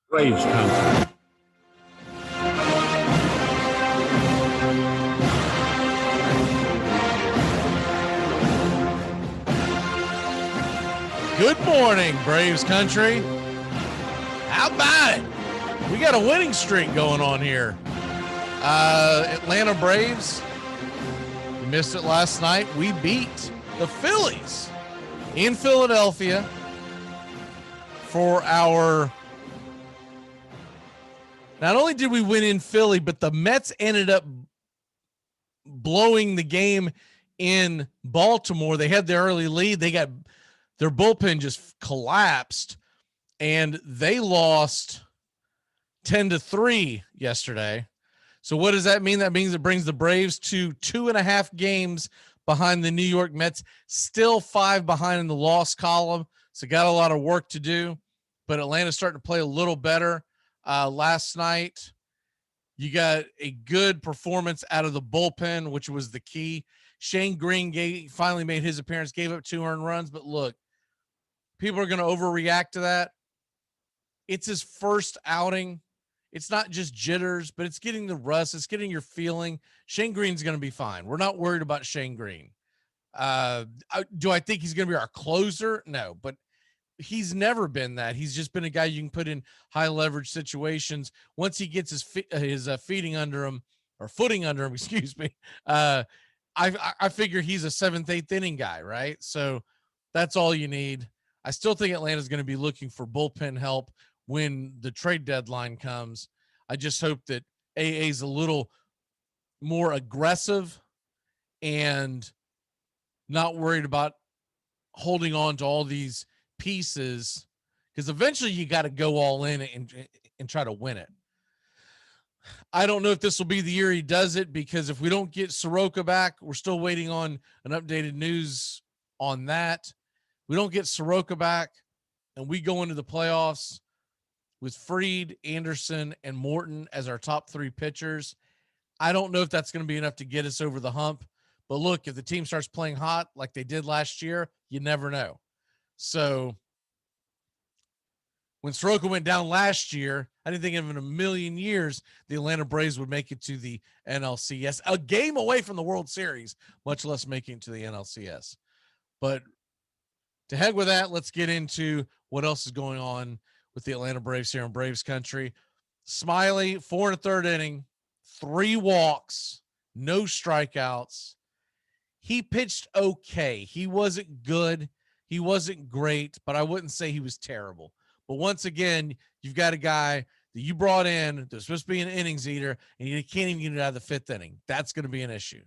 Braves country. Good morning, Braves country. How about it? We got a winning streak going on here. Atlanta Braves, you missed it last night. We beat the Phillies in Philadelphia for our... Not only did we win in Philly, but the Mets ended up blowing the game in Baltimore. They had the early lead. Their bullpen just collapsed, and they lost 10-3 yesterday. So what does that mean? That means it brings the Braves to 2.5 games behind the New York Mets, still 5 behind in the loss column. So got a lot of work to do, but Atlanta's starting to play a little better. Last night, you got a good performance out of the bullpen, which was the key. Shane Greene finally made his appearance, gave up 2 earned runs, but look, people are going to overreact to that. It's his first outing. It's not just jitters, but it's getting the rust. It's getting your feeling. Shane Greene's going to be fine. We're not worried about Shane Greene. Do I think he's going to be our closer? No, but he's never been that. He's just been a guy you can put in high leverage situations. Once he gets his footing under him, excuse me. I figure he's a 7th, 8th inning guy, right? So that's all you need. I still think Atlanta's going to be looking for bullpen help when the trade deadline comes. I just hope that AA's a little more aggressive and not worried about holding on to all these pieces, because eventually you got to go all in and try to win it. I don't know if this will be the year he does it, because if we don't get Soroka back, we're still waiting on an updated news on that. We don't get Soroka back and we go into the playoffs with Fried, Anderson, and Morton as our top 3 pitchers. I don't know if that's going to be enough to get us over the hump, but look, if the team starts playing hot like they did last year, you never know. So when Soroka went down last year, I didn't think in a million years the Atlanta Braves would make it to the NLCS, a game away from the World Series, much less making it to the NLCS. But to heck with that, let's get into what else is going on with the Atlanta Braves here in Braves country. Smiley, 4 1/3 inning, 3 walks, no strikeouts. He pitched okay. He wasn't good. He wasn't great, but I wouldn't say he was terrible. But once again, you've got a guy that you brought in that's supposed to be an innings eater, and you can't even get it out of the 5th inning. That's going to be an issue.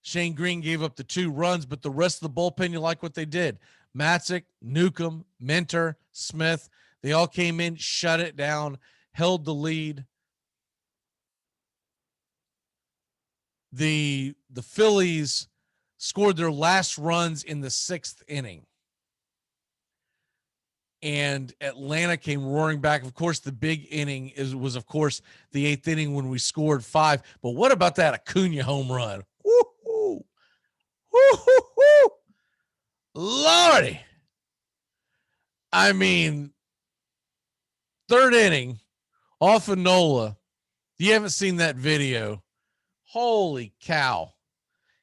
Shane Greene gave up the 2 runs, but the rest of the bullpen, you like what they did. Matzik, Newcomb, Minter, Smith, they all came in, shut it down, held the lead. The Phillies scored their last runs in the 6th inning. And Atlanta came roaring back. Of course, the big inning was, of course, the 8th inning when we scored 5. But what about that ACUNA home run? Woo-hoo. Woo-hoo-hoo. Lordy. I mean, 3rd inning off of Nola. If you haven't seen that video, holy cow.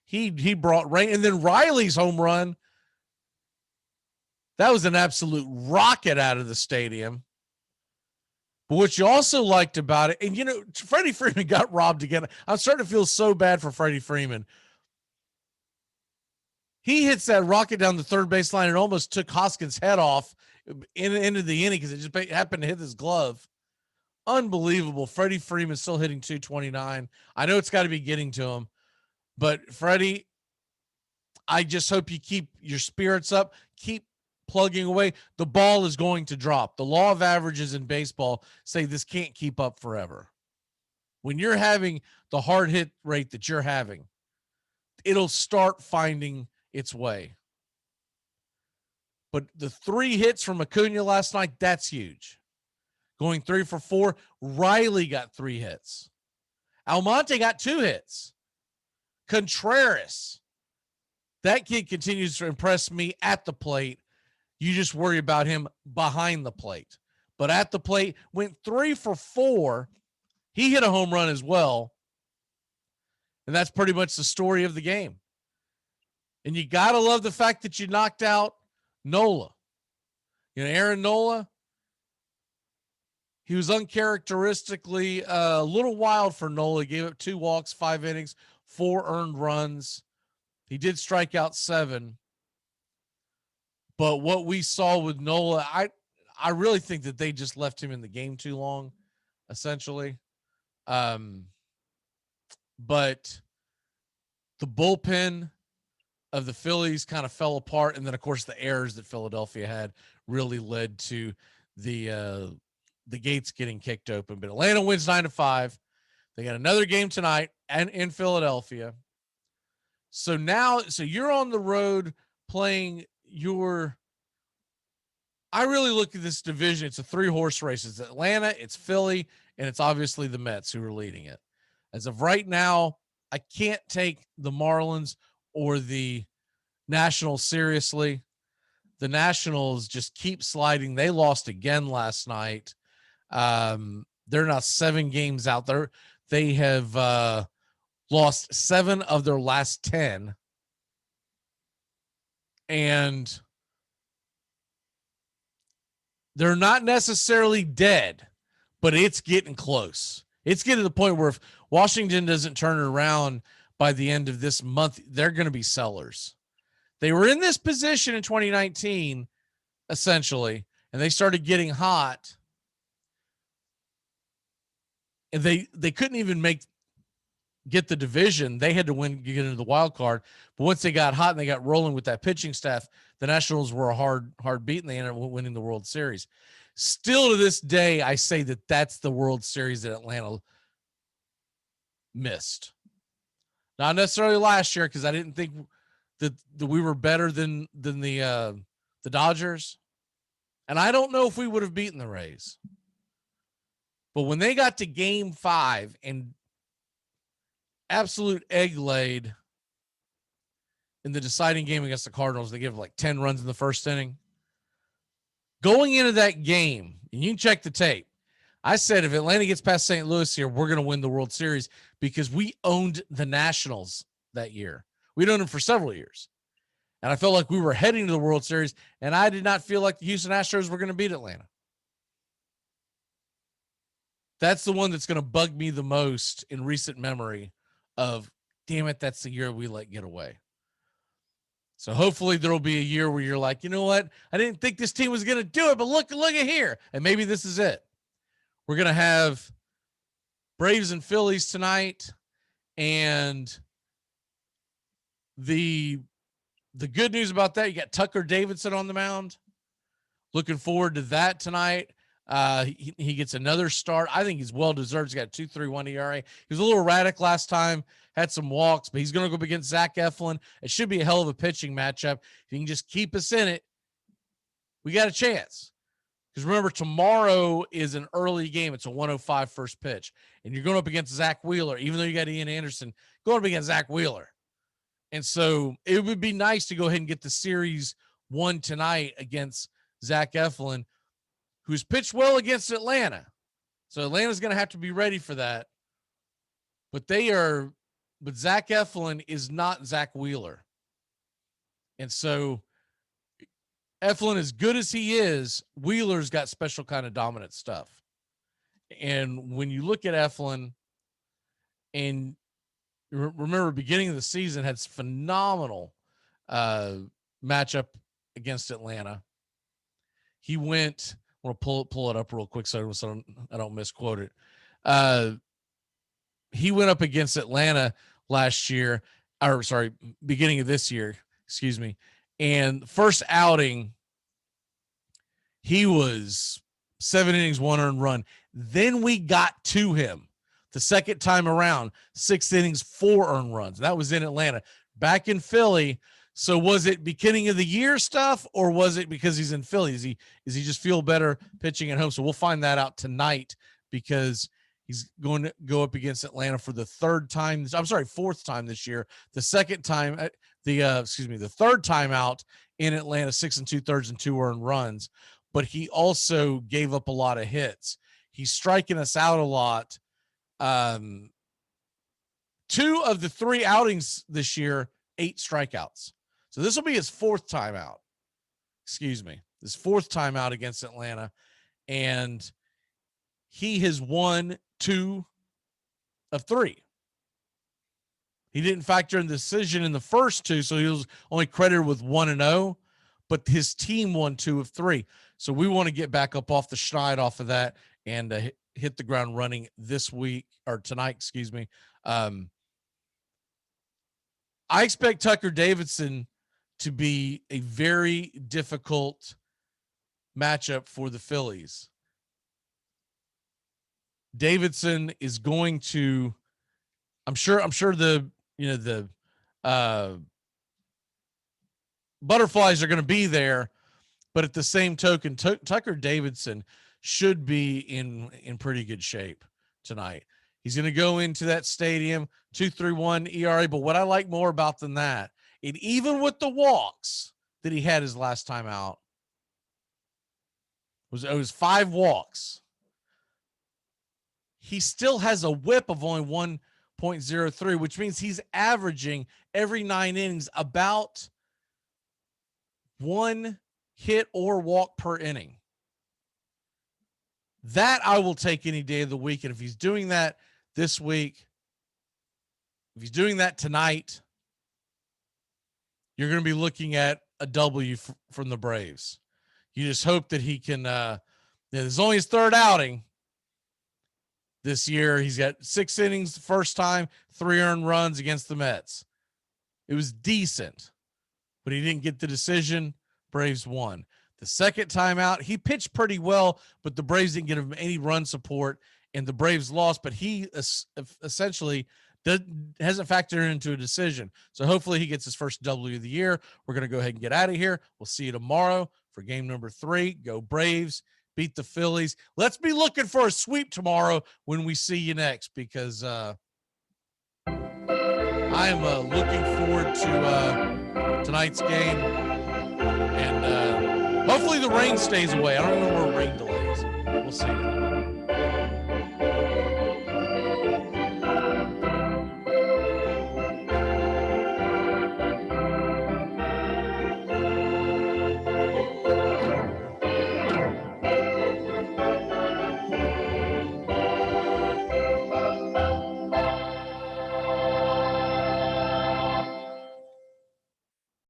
He brought rain. And then Riley's home run, that was an absolute rocket out of the stadium. But what you also liked about it, and, you know, Freddie Freeman got robbed again. I'm starting to feel so bad for Freddie Freeman. He hits that rocket down the 3rd baseline and almost took Hoskins' head off into the inning because it just happened to hit his glove. Unbelievable. Freddie Freeman still hitting 229. I know it's got to be getting to him, but Freddie, I just hope you keep your spirits up, keep plugging away. The ball is going to drop. The law of averages in baseball say this can't keep up forever. When you're having the hard hit rate that you're having, it'll start finding its way. But the 3 hits from ACUNA last night, that's huge. Going 3 for 4. Riley got 3 hits. Almonte got 2 hits. Contreras, that kid continues to impress me at the plate. You just worry about him behind the plate. But at the plate, went 3 for 4. He hit a home run as well. And that's pretty much the story of the game. And you got to love the fact that you knocked out Nola. You know, Aaron Nola, he was uncharacteristically a little wild for Nola. He gave up 2 walks, 5 innings, 4 earned runs. He did strike out 7. But what we saw with Nola, I really think that they just left him in the game too long, essentially. But the bullpen of the Phillies kind of fell apart. And then, of course, the errors that Philadelphia had really led to the gates getting kicked open. But Atlanta wins 9-5. They got another game tonight and in Philadelphia. So now, you're on the road playing I really look at this division. It's a 3-horse race. It's Atlanta, it's Philly, and it's obviously the Mets who are leading it. As of right now, I can't take the Marlins or the Nationals seriously. The Nationals just keep sliding. They lost again last night. They're now 7 games out there. They have lost 7 of their last 10. And they're not necessarily dead, but it's getting close. It's getting to the point where if Washington doesn't turn it around by the end of this month, they're going to be sellers. They were in this position in 2019, essentially, and they started getting hot. And they couldn't even get the division. They had to get into the wild card. But once they got hot and they got rolling with that pitching staff, the Nationals were a hard beat, and they ended up winning the World Series. Still to this day, I say that that's the World Series that Atlanta missed. Not necessarily last year, because I didn't think that we were better than the Dodgers. And I don't know if we would have beaten the Rays. But when they got to Game 5 and absolute egg laid in the deciding game against the Cardinals, they give like 10 runs in the first inning. Going into that game, and you can check the tape, I said if Atlanta gets past St. Louis here, we're going to win the World Series because we owned the Nationals that year. We'd owned them for several years. And I felt like we were heading to the World Series, and I did not feel like the Houston Astros were going to beat Atlanta. That's the one that's going to bug me the most in recent memory of, damn it, that's the year we let get away. So hopefully there'll be a year where you're like, you know what? I didn't think this team was going to do it, but look at here. And maybe this is it. We're going to have Braves and Phillies tonight. And the good news about that, you got Tucker Davidson on the mound. Looking forward to that tonight. He gets another start. I think he's well-deserved. He's got a 2.31 ERA. He was a little erratic last time, had some walks, but he's going to go up against Zach Eflin. It should be a hell of a pitching matchup. If he can just keep us in it, we got a chance. Because remember, tomorrow is an early game. It's a 105 first pitch. And you're going up against Zach Wheeler, even though you got Ian Anderson, going up against Zach Wheeler. And so it would be nice to go ahead and get the series won tonight against Zach Eflin, who's pitched well against Atlanta. So Atlanta's going to have to be ready for that. But Zach Eflin is not Zach Wheeler. And so Eflin, as good as he is, Wheeler's got special kind of dominant stuff. And when you look at Eflin, and remember, beginning of the season had phenomenal matchup against Atlanta. He went, I'm going to pull it up real quick so I don't misquote it. He went up against Atlanta last year, beginning of this year, excuse me. And first outing, he was 7 innings, 1 earned run. Then we got to him the second time around, 6 innings, 4 earned runs. That was in Atlanta. Back in Philly. So was it beginning of the year stuff, or was it because he's in Philly? Is he just feel better pitching at home? So we'll find that out tonight, because He's going to go up against Atlanta for the fourth time this year. The third time out in Atlanta, 6 2/3 and 2 earned runs. But he also gave up a lot of hits. He's striking us out a lot. 2 of the 3 outings this year, 8 strikeouts. So this will be his 4th time out. His 4th time out against Atlanta. And he has won 2 of 3. He didn't factor in the decision in the first 2, so he was only credited with 1-0, but his team won 2 of 3. So we want to get back up off the schneid off of that and hit the ground running tonight. I expect Tucker Davidson to be a very difficult matchup for the Phillies. Davidson is going to, I'm sure the butterflies are going to be there, but at the same token, Tucker Davidson should be in pretty good shape tonight. He's going to go into that stadium, 2.31 ERA. But what I like more about than that, and even with the walks that he had his last time out, it was 5 walks. He still has a whip of only 1.03, which means he's averaging every 9 innings about 1 hit or walk per inning. That I will take any day of the week. And if he's doing that this week, if he's doing that tonight, you're going to be looking at a W from the Braves. You just hope that he can, this is only his 3rd outing this year. He's got 6 innings the first time, 3 earned runs against the Mets. It was decent, but he didn't get the decision. Braves won. The second time out, he pitched pretty well, but the Braves didn't get him any run support, and the Braves lost, but he essentially hasn't factored into a decision. So hopefully he gets his first W of the year. We're going to go ahead and get out of here. We'll see you tomorrow for game number 3. Go Braves. Beat the Phillies. Let's be looking for a sweep tomorrow when we see you next, because I am looking forward to tonight's game. And hopefully the rain stays away. I don't know where rain delays. We'll see.